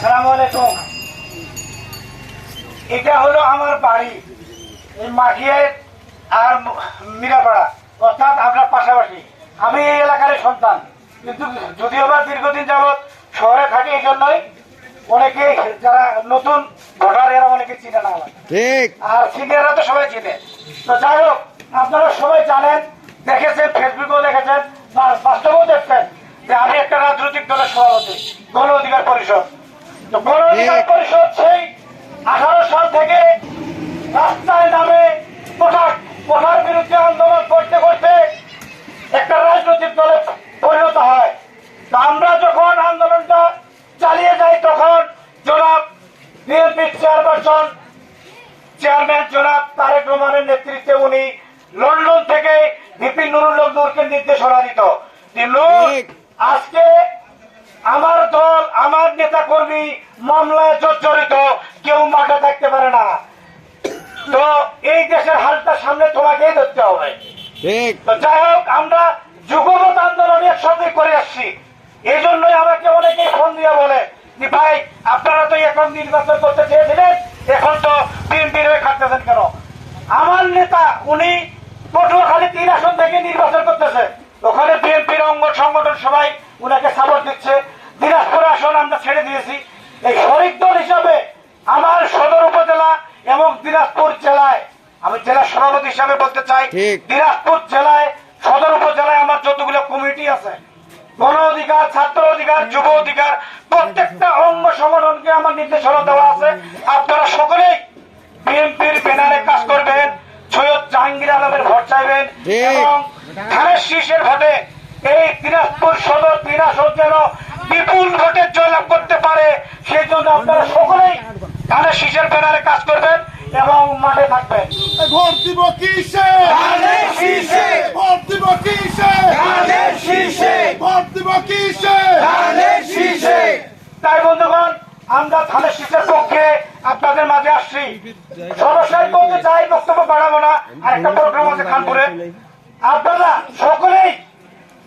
আসসালামু আলাইকুম। এটা হলো আমার বাড়ি, এই মাঘিয়া আর মিরাপাড়া, অর্থাৎ আমরা পাশাপাশি। আমি এই এলাকার সন্তান, কিন্তু যদিও বা দীর্ঘদিন যাবৎ শহরে থাকি, এই জন্যই অনেকে যারা নতুন ভোটার এরা অনেকে চিনে না, আর সিনিয়ররা তো সবাই চিনে। তো যাই হোক, আপনারা সবাই জানেন, দেখেছেন, ফেসবুকেও দেখেছেন, বাস্তবেও দেখছেন যে আমি একটা রাজনৈতিক দলের সভাপতি, গণ অধিকার পরিষদ। তো গণ অধিকার পরিষদ সেই 18 সাল থেকে রাস্তায় নামে কোঠার বিরুদ্ধে আন্দোলন করতে করতে একটা রাজনৈতিক দলে পরিণত হয়। তো আমরা যখন আন্দোলনটা চালিয়ে যাই, তখন জনাব বিএনপির চেয়ারম্যান জনাব তারেক রহমানের নেতৃত্বে উনি লন্ডন থেকে ভিপি নুরুল হক নূরকে নির্দেশনা দিত যে নূর, আজকে আমার দল, আমার নেতা কর্মী মামলায় জর্জরিত, কেউ মাঠে থাকতে পারে না। তো এই দেশের হালটা সামনে তোমাকেই ধরতে হবে। তো যাই হোক, আমরা যুগপৎ আন্দোলন একসঙ্গে করে আসছি। এই জন্যই আমাকে অনেকেই ফোন দিয়ে বলে যে ভাই, আপনারা তো এখন নির্বাচন করতে চেয়েছিলেন, এখন তো বিএনপির হয়ে খাটতেছেন কেন? আমার নেতা উনি পটুয়াখালী 3 আসন থেকে নির্বাচন করতেছে, ওখানে বিএনপির অঙ্গ সংগঠন সবাই উনাকে সাপোর্ট দিচ্ছে। দিনাজপুর আসন আমরা ছেড়ে দিয়েছি। এই শরিক দল হিসাবে আমার সদর উপজেলা এবং দিনাজপুর জেলায়, আমি জেলা সভাপতি হিসাবে বলতে চাই, দিনাজপুর জেলায় সদর উপজেলায় আমার যতগুলো কমিটি আছে, গণ অধিকার, ছাত্র অধিকার, যুব অধিকার, প্রত্যেকটা অঙ্গ সংগঠনকে আমার নির্দেশনা দেওয়া আছে। আপনারা সকলেই বিএনপির ব্যানারে কাজ করবেন, সৈয়দ জাহাঙ্গীর আলমের ভোট চাইবেন এবং ধানের শীষের ভোটে এই দিনাজপুর সদর 3 আসন যেন বিপুল ভোটে জয়লাভ করতে পারে, সেই জন্য আপনারা সকলেই ধানের শীষের ব্যানারে কাজ করবেন এবং মাঠে থাকবেন। ভোট দিব কিসে? ধানের শীষে। ভোট দিব কিসে? ধানের শীষে। ভোট দিব কিসে? ধানের শীষে। তাই বন্ধুগণ, আমরা ধানের শীষের পক্ষে আপনাদের মাঝে আসছি। সর্বশেষ বলতে চাই, বক্তব্য বাড়াবো না, আর একটা প্রোগ্রাম আছে খানপুরে। আপনারা সকলেই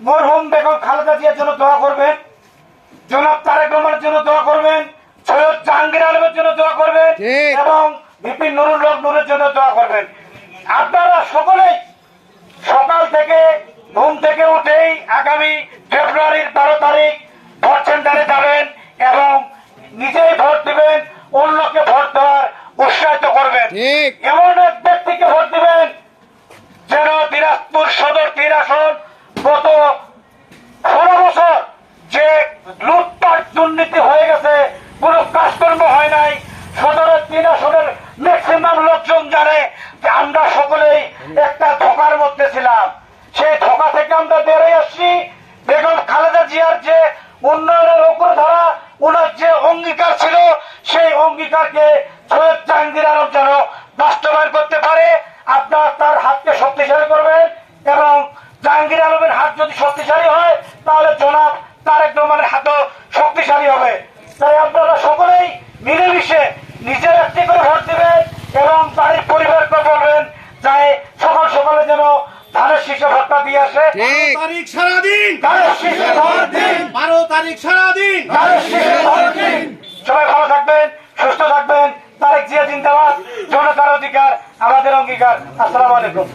মরহুম বেগম খালেদা জিয়ার জন্য দোয়া করবেন, জনাব তারেক রহমানের জন্য দোয়া করবেন, সৈয়দ জাহাঙ্গীর আলমের জন্য দোয়া করবেন এবং ভিপি নুরুল হক নূরের জন্য দোয়া করবেন। আপনারা সকলেই সকাল থেকে ঘুম থেকে উঠেই আগামী ফেব্রুয়ারির 12 তারিখ ভোট সেন্টারে যাবেন এবং নিজেই ভোট দিবেন, অন্যকে ভোট দেওয়ার উৎসাহিত করবেন। এমন এক ব্যক্তিকে ভোট দিবেন যেন দিনাজপুর সদর 3 আসন গত 16 বছর যে লুটপাট দুর্নীতি হয়ে গেছে, কোনো কাজকর্ম হয় নাই, সদরের 3 আসনের ম্যাক্সিমাম লোকজন জানে যে আমরা সকলেই একটা ধোঁকার মধ্যে ছিলাম। সেই ধোঁকা থেকে আমরা বেরিয়ে আসছি। বেগম খালেদা জিয়ার যে উন্নয়নের অগ্রধারা, ওনার যে অঙ্গীকার ছিল, সেই অঙ্গীকারকে সৈয়দ জাহাঙ্গীর আলম যেন বাস্তবায়ন করতে পারে। আপনার তার হাতকে শক্তিশালী করবেন এবং জাহাঙ্গীর আলমের হাত যদি শক্তিশালী হয়, তাহলে জনাব তারেক রহমানের হাতও শক্তিশালী হবে। তাই আপনারা সকলেই মিলেমিশে নিজের একটি করে ভোট দিবেন এবং বাড়ির পরিবারকে বলবেন যাই সকাল সকালে যেন ধানের শীষে ভোটটা দিয়ে আসে। 12 তারিখ সারাদিন ধানের শীষে ভোট দিন। 12 তারিখ সারাদিন ধানের শীষে ভোট দিন। সবাই ভালো থাকবেন, সুস্থ থাকবেন। তারেক জিয়া জিন্দাবাদ, জনতার অধিকার আমাদের অঙ্গীকার। আসসালামু আলাইকুম।